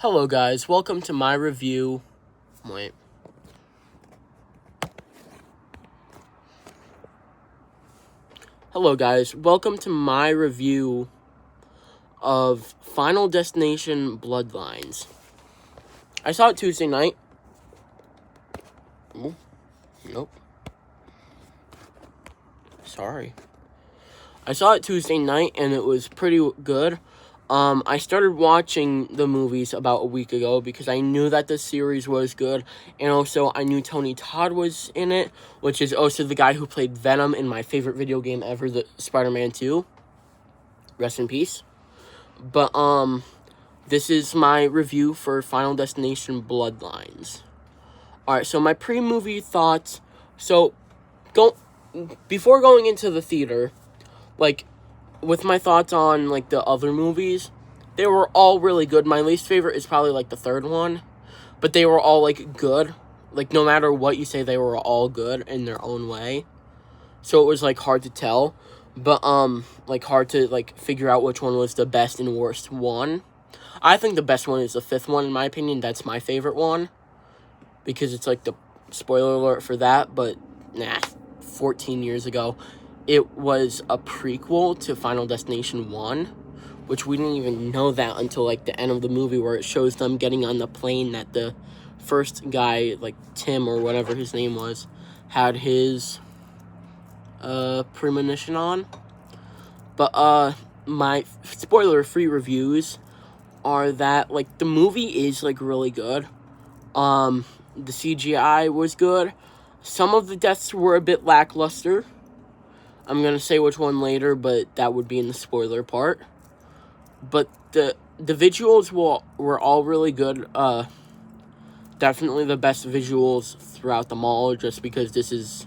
Hello guys, welcome to my review. Hello guys, welcome to my review of Final Destination Bloodlines. I saw it Tuesday night. Ooh, nope. Sorry. I saw it Tuesday night and it was pretty good. I started watching the movies about a week ago because I knew that the series was good, and also I knew Tony Todd was in it, which is also the guy who played Venom in my favorite video game ever, the Spider-Man 2. Rest in peace. But, this is my review for Final Destination Bloodlines. Alright, so my pre-movie thoughts. So, before going into the theater, with my thoughts on, the other movies, they were all really good. My least favorite is probably, the third one. But they were all, good. No matter what you say, they were all good in their own way. So it was, hard to tell. But, hard to, figure out which one was the best and worst one. I think the best one is the fifth one, in my opinion. That's my favorite one. Because it's, the spoiler alert for that. But, 14 years ago, it was a prequel to Final Destination 1, which we didn't even know that until, the end of the movie, where it shows them getting on the plane that the first guy, Tim or whatever his name was, had his premonition on. But, my spoiler-free reviews are that, the movie is, really good. The CGI was good. Some of the deaths were a bit lackluster. I'm going to say which one later, but that would be in the spoiler part. But the visuals were all really good. Definitely the best visuals throughout them all, just because it's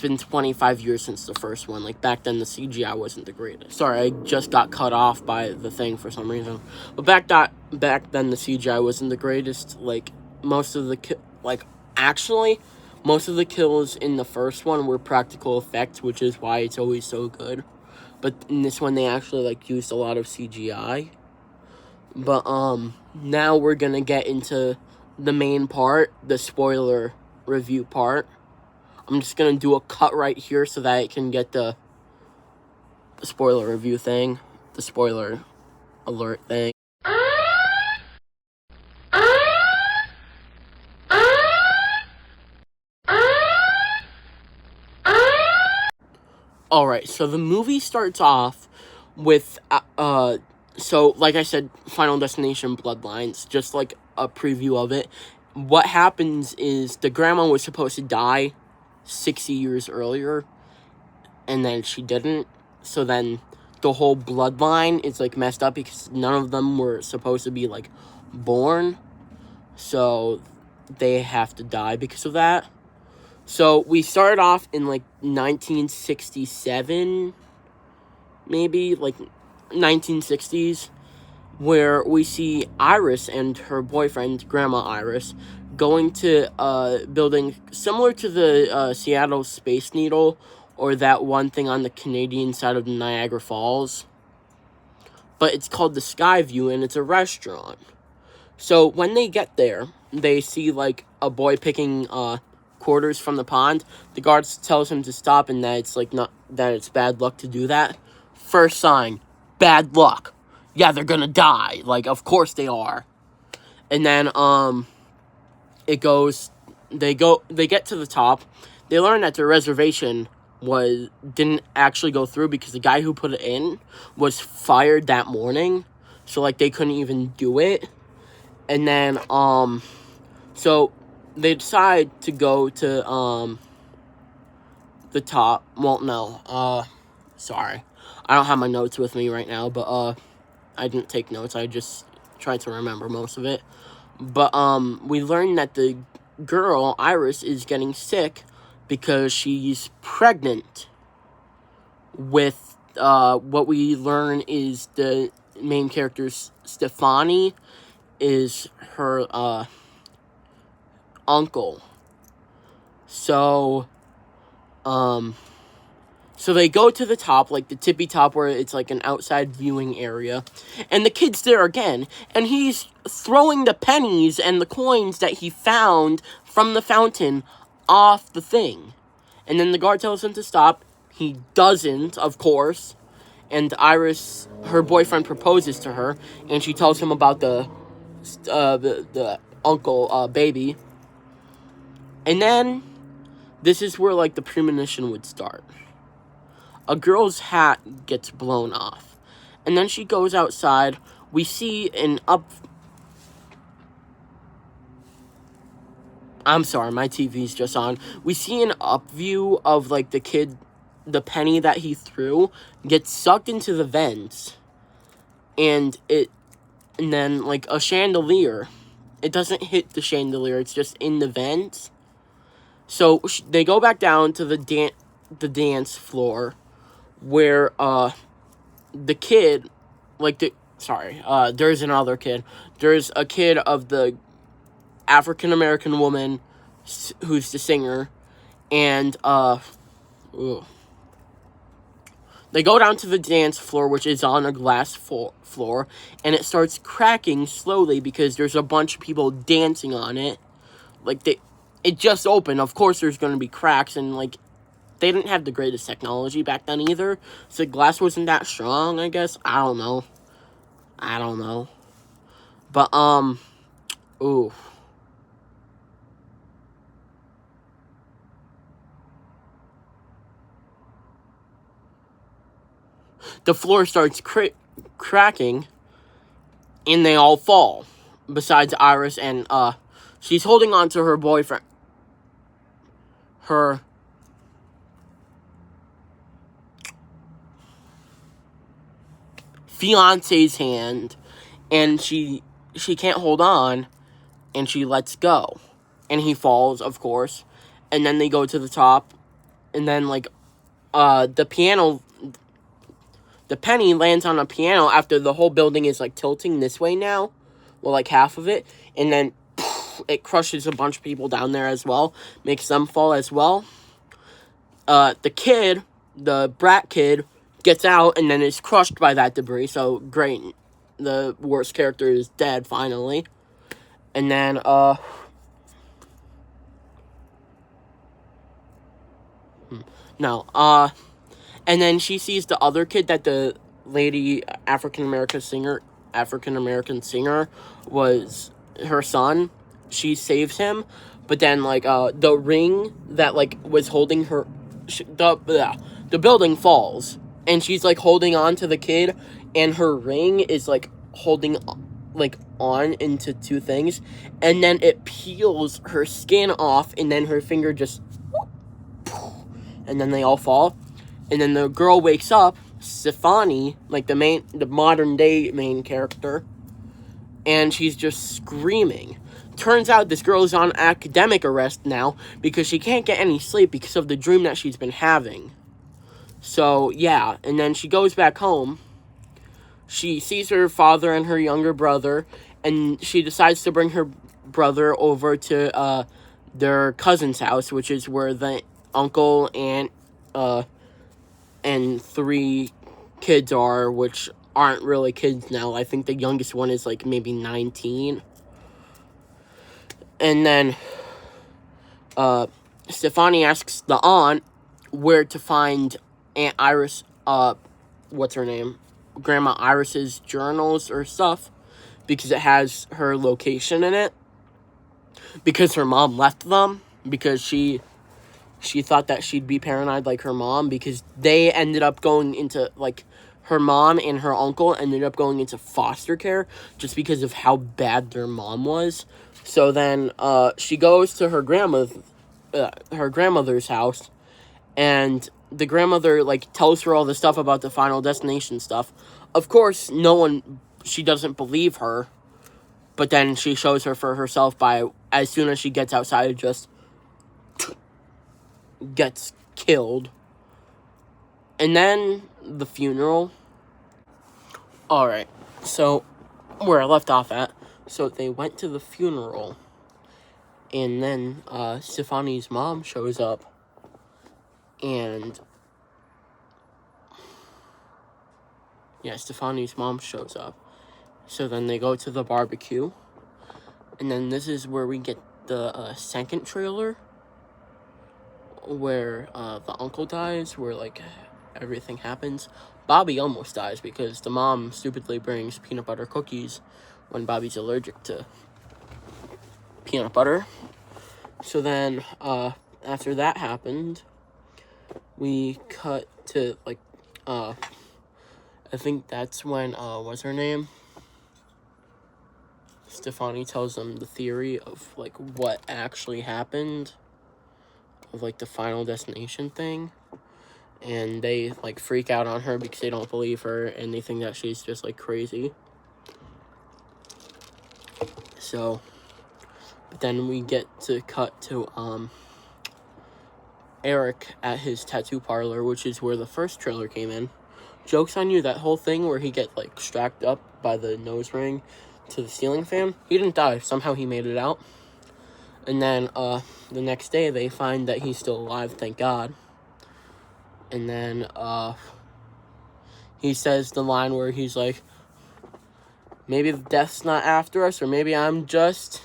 been 25 years since the first one. Back then, the CGI wasn't the greatest. Sorry, I just got cut off by the thing for some reason. But back then, the CGI wasn't the greatest. Most of the kills in the first one were practical effects, which is why it's always so good. But in this one, they actually, used a lot of CGI. But, now we're gonna get into the main part, the spoiler review part. I'm just gonna do a cut right here so that I can get the spoiler review thing, the spoiler alert thing. Alright, so the movie starts off with, so, like I said, Final Destination Bloodlines, just a preview of it. What happens is the grandma was supposed to die 60 years earlier, and then she didn't. So then the whole bloodline is, messed up because none of them were supposed to be, born. So they have to die because of that. So we started off in 1967, maybe 1960s, where we see Iris and her boyfriend, Grandma Iris, going to a building similar to the Seattle Space Needle, or that one thing on the Canadian side of Niagara Falls. But it's called the Skyview, and it's a restaurant. So when they get there, they see a boy picking quarters from the pond. The guard tells him to stop, and that it's not that it's bad luck to do that. First sign, bad luck. Yeah, they're gonna die. Of course they are. And then they get to the top. They learn that their reservation didn't actually go through because the guy who put it in was fired that morning. So they couldn't even do it. And then so they decide to go to the top. Well, no. Sorry. I don't have my notes with me right now, but I didn't take notes. I just tried to remember most of it. But we learned that the girl, Iris, is getting sick because she's pregnant with what we learn is the main character's Stefani is her uncle. So So they go to the top, like the tippy top where it's like an outside viewing area. And the kid's there again. And he's throwing the pennies and the coins that he found from the fountain off the thing. And then the guard tells him to stop. He doesn't, of course. And Iris, her boyfriend, proposes to her. And she tells him about the uncle, baby. And then, this is where, like, the premonition would start. A girl's hat gets blown off. And then she goes outside. We see an I'm sorry, my TV's just on. We see an up view of, like, the kid, the penny that he threw, gets sucked into the vents. And then, like, a chandelier. It doesn't hit the chandelier, it's just in the vents. So, they go back down to the dance floor, where, the kid, there's another kid. There's a kid of the African-American woman who's the singer, and, they go down to the dance floor, which is on a glass floor, and it starts cracking slowly because there's a bunch of people dancing on it. Like, it just opened. Of course, there's going to be cracks, and, like, they didn't have the greatest technology back then either, so the glass wasn't that strong, I guess. I don't know. But, ooh. The floor starts cracking, and they all fall. Besides Iris, and, she's holding on to her boyfriend. Her fiance's hand, and she can't hold on, and she lets go. And he falls, of course. And then they go to the top, and then, like, the penny lands on a piano after the whole building is, like, tilting this way now. Well, like, half of it. And then, it crushes a bunch of people down there as well. Makes them fall as well. The brat kid, gets out and then is crushed by that debris. So, great. The worst character is dead, finally. And then, and then she sees the other kid that the lady African-American singer was her son. She saves him, but then, like, the ring that, like, was holding her, the building falls, and she's, like, holding on to the kid, and her ring is, like, holding, like, on into two things, and then it peels her skin off, and then her finger just, and then they all fall. And then the girl wakes up, Stefani, like the modern day main character, and she's just screaming. Turns out this girl is on academic arrest now because she can't get any sleep because of the dream that she's been having. So, yeah, and then she goes back home. She sees her father and her younger brother, and she decides to bring her brother over to their cousin's house, which is where the uncle, aunt, and 3 kids are, which aren't really kids now. I think the youngest one is, like, maybe 19. And then, Stefani asks the aunt where to find Aunt Iris, what's her name? Grandma Iris's journals or stuff, because it has her location in it. Because her mom left them, because she thought that she'd be paranoid like her mom, because they ended up going into, like, her mom and her uncle ended up going into foster care just because of how bad their mom was. So then, she goes to her grandmother's house, and the grandmother, like, tells her all the stuff about the Final Destination stuff. Of course, she doesn't believe her, but then she shows her for herself by, as soon as she gets outside, just gets killed. And then the funeral. Alright, so where I left off at. So they went to the funeral, and then Stefani's mom shows up, and yeah, Stefani's mom shows up. So then they go to the barbecue. And then this is where we get the second trailer, where the uncle dies, where, like, everything happens. Bobby almost dies because the mom stupidly brings peanut butter cookies when Bobby's allergic to peanut butter. So then, after that happened, we cut to, like, I think that's when, what's her name? Stefani tells them the theory of, like, what actually happened, of, like, the Final Destination thing. And they, like, freak out on her because they don't believe her, and they think that she's just, like, crazy. So, but then we get to cut to, Eric at his tattoo parlor, which is where the first trailer came in. Joke's on you, that whole thing where he gets, like, strapped up by the nose ring to the ceiling fan, he didn't die. Somehow he made it out. And then, the next day, they find that he's still alive, thank God. And then, he says the line where he's like, maybe death's not after us, or maybe I'm just...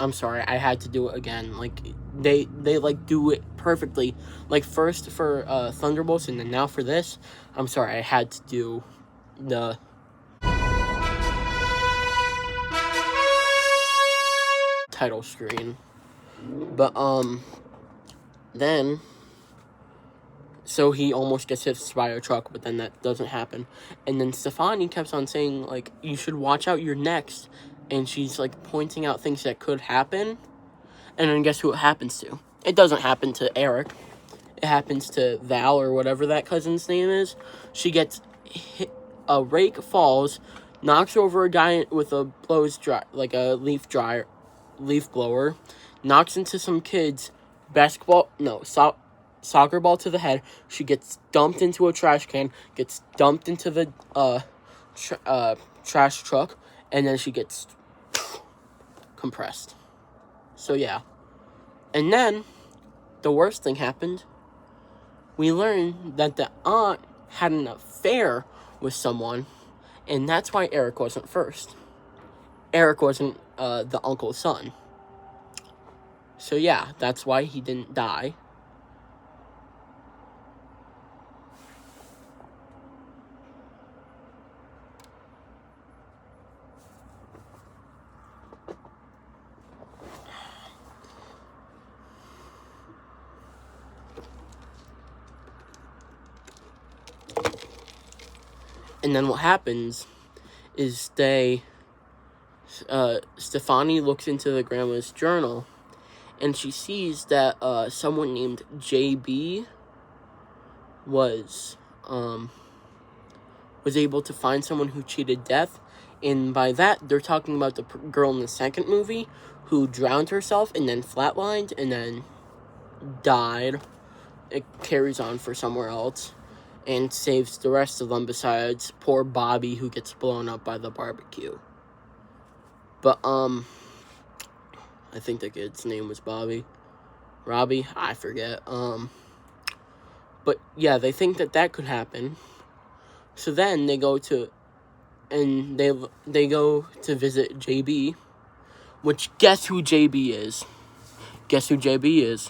I'm sorry, I had to do it again. Like, they like, do it perfectly. Like, first for, Thunderbolts, and then now for this. I'm sorry, I had to do the... title screen. But, then... So he almost gets hit by a truck, but then that doesn't happen. And then Stefani keeps on saying, like, you should watch out your next. And she's, like, pointing out things that could happen. And then guess who it happens to? It doesn't happen to Eric. It happens to Val, or whatever that cousin's name is. She gets hit, a rake falls, knocks over a guy with a leaf blower, knocks into some kids, soccer ball to the head. She gets dumped into a trash can, gets dumped into the trash truck, and then she gets compressed. So yeah. And then the worst thing happened. We learned that the aunt had an affair with someone, and that's why Eric wasn't first. Eric wasn't the uncle's son. So yeah, that's why he didn't die. And then what happens is Stefani looks into the grandma's journal, and she sees that someone named JB was able to find someone who cheated death. And by that, they're talking about the girl in the second movie who drowned herself and then flatlined and then died. It carries on for somewhere else and saves the rest of them, besides poor Bobby, who gets blown up by the barbecue. But, I think the kid's name was Bobby. Robbie? I forget. But, yeah, they think that could happen. So then they go to visit JB, which, guess who JB is? Guess who JB is?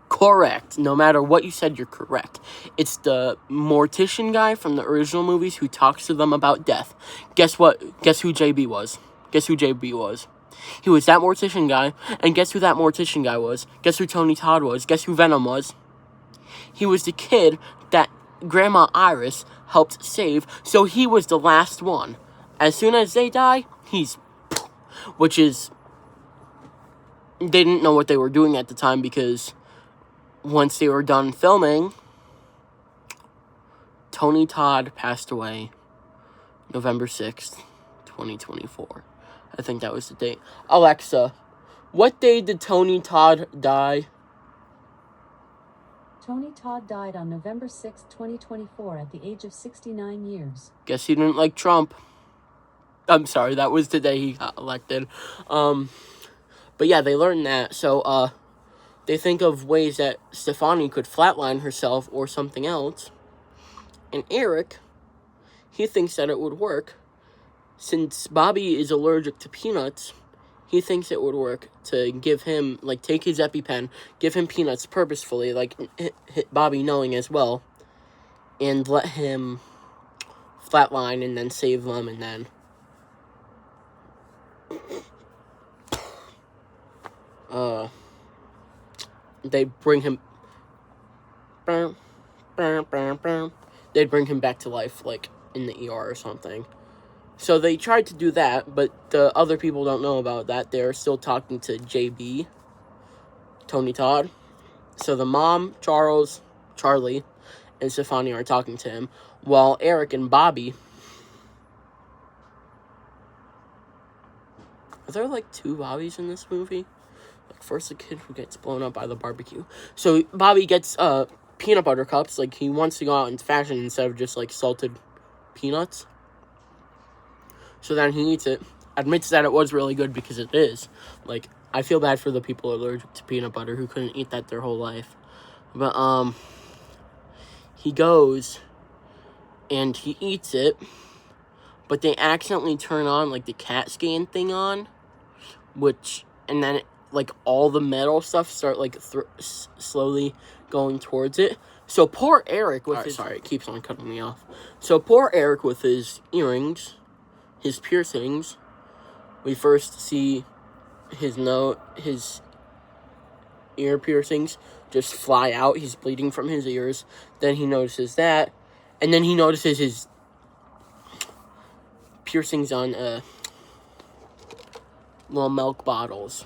Correct. No matter what you said, you're correct. It's the mortician guy from the original movies who talks to them about death. Guess what? Guess who JB was? Guess who JB was? He was that mortician guy, and guess who that mortician guy was? Guess who Tony Todd was? Guess who Venom was? He was the kid that Grandma Iris helped save, so he was the last one. As soon as they die, which is, they didn't know what they were doing at the time, because once they were done filming, Tony Todd passed away November 6th, 2024. I think that was the date. Alexa, what day did Tony Todd die? Tony Todd died on November 6, 2024 at the age of 69 years. Guess he didn't like Trump. I'm sorry, that was the day he got elected. But yeah, they learn that. So they think of ways that Stefani could flatline herself or something else. And Eric, he thinks that it would work. Since Bobby is allergic to peanuts, he thinks it would work to give him, like, take his EpiPen, give him peanuts purposefully, like, hit Bobby knowing as well, and let him flatline and then save them, and then they bring him, they'd bring him back to life, like, in the ER or something. So they tried to do that, but the other people don't know about that. They're still talking to JB, Tony Todd. So the mom, Charlie, and Stefani are talking to him, while Eric and Bobby... Are there, like, 2 Bobbies in this movie? Like, first the kid who gets blown up by the barbecue. So Bobby gets peanut butter cups. Like, he wants to go out in fashion instead of just, like, salted peanuts. So then he eats it, admits that it was really good because it is. Like, I feel bad for the people allergic to peanut butter who couldn't eat that their whole life. But, he goes and he eats it, but they accidentally turn on, like, the CAT scan thing on, and then, like, all the metal stuff start, like, slowly going towards it. So poor Eric with Sorry, it keeps on cutting me off. So poor Eric with his earrings, his piercings, we first see his ear piercings just fly out. He's bleeding from his ears. Then he notices that. And then he notices his piercings on little milk bottles.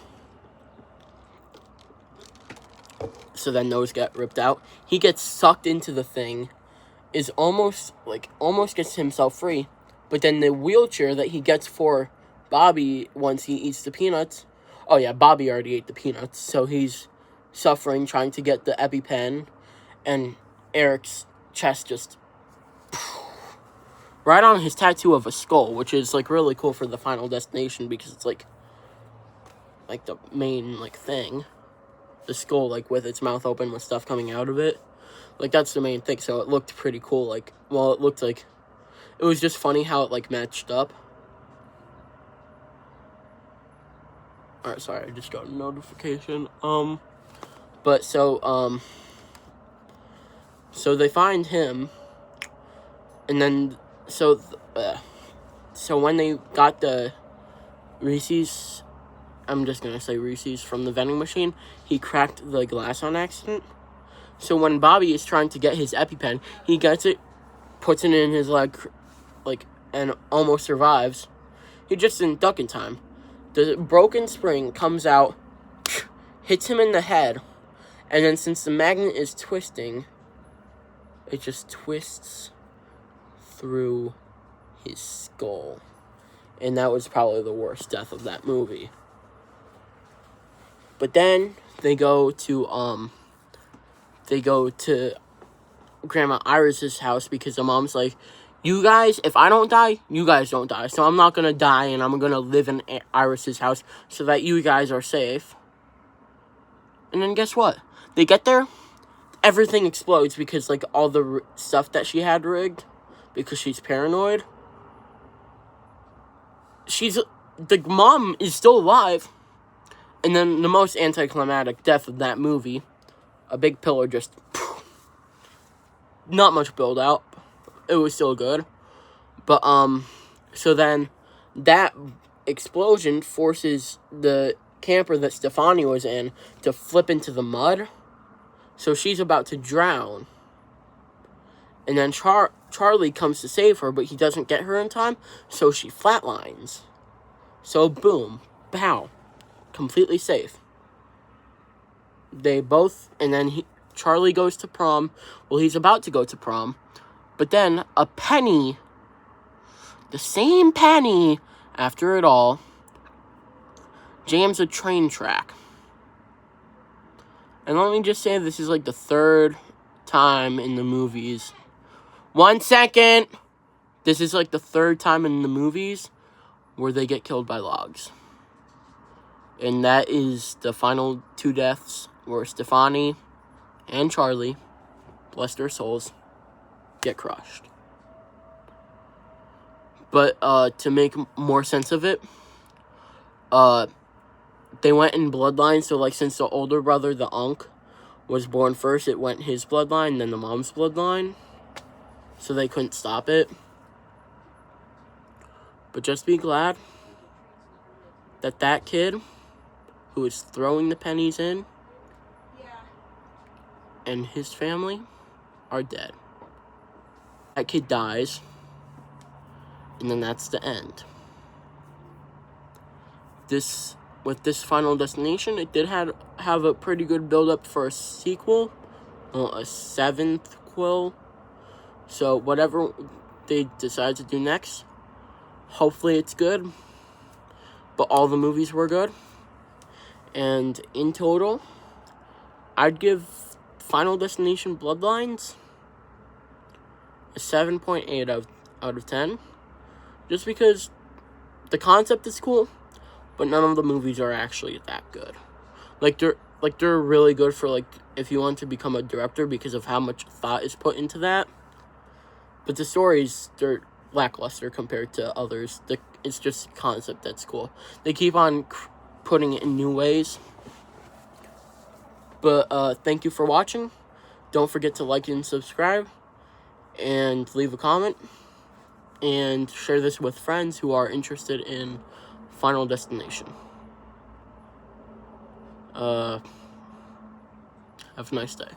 So then those get ripped out. He gets sucked into the thing, is almost gets himself free. But then the wheelchair that he gets for Bobby once he eats the peanuts... Oh yeah, Bobby already ate the peanuts, so he's suffering, trying to get the EpiPen, and Eric's chest just... right on his tattoo of a skull, which is, like, really cool for the Final Destination, because it's, like the main, like, thing. The skull, like, with its mouth open with stuff coming out of it. Like, that's the main thing, so it looked pretty cool. Like, well, it looked like... It was just funny how it, like, matched up. Alright, sorry, I just got a notification. But, so they find him, and then, so when they got the Reese's, I'm just gonna say Reese's from the vending machine, he cracked the glass on accident. So when Bobby is trying to get his EpiPen, he gets it, puts it in his leg, like, and almost survives. He just didn't duck in time. The broken spring comes out, hits him in the head, and then since the magnet is twisting, it just twists through his skull. And that was probably the worst death of that movie. But then they go to Grandma Iris's house because the mom's like, you guys, if I don't die, you guys don't die. So I'm not going to die, and I'm going to live in Iris's house so that you guys are safe. And then guess what? They get there, everything explodes because, like, all the stuff that she had rigged, because she's paranoid. The mom is still alive. And then the most anticlimactic death of that movie, a big pillar just... Not much build out. It was still good. But, so then that explosion forces the camper that Stefani was in to flip into the mud. So she's about to drown. And then Charlie comes to save her, but he doesn't get her in time, so she flatlines. So boom, pow, completely safe. They both, and then Charlie goes to prom. Well, he's about to go to prom. But then a penny, the same penny, after it all, jams a train track. And let me just say, this is like the third time in the movies. 1 second! This is like the third time in the movies where they get killed by logs. And that is the final two deaths where Stefani and Charlie, bless their souls, get crushed. But to make more sense of it, they went in bloodlines. So like since the older brother, the Unc, was born first, it went his bloodline, then the mom's bloodline. So they couldn't stop it. But just be glad that that kid who is throwing the pennies in and his family are dead. That kid dies, and then that's the end. With this Final Destination, it did have a pretty good build-up for a sequel, a seventh quill. So whatever they decide to do next, hopefully it's good. But all the movies were good. And in total, I'd give Final Destination Bloodlines a 7.8 out of 10. Just because the concept is cool, but none of the movies are actually that good. They're really good for like if you want to become a director because of how much thought is put into that. But the stories, they're lackluster compared to others. It's just concept that's cool. They keep on putting it in new ways. But thank you for watching. Don't forget to like and subscribe, and leave a comment, and share this with friends who are interested in Final Destination. Have a nice day.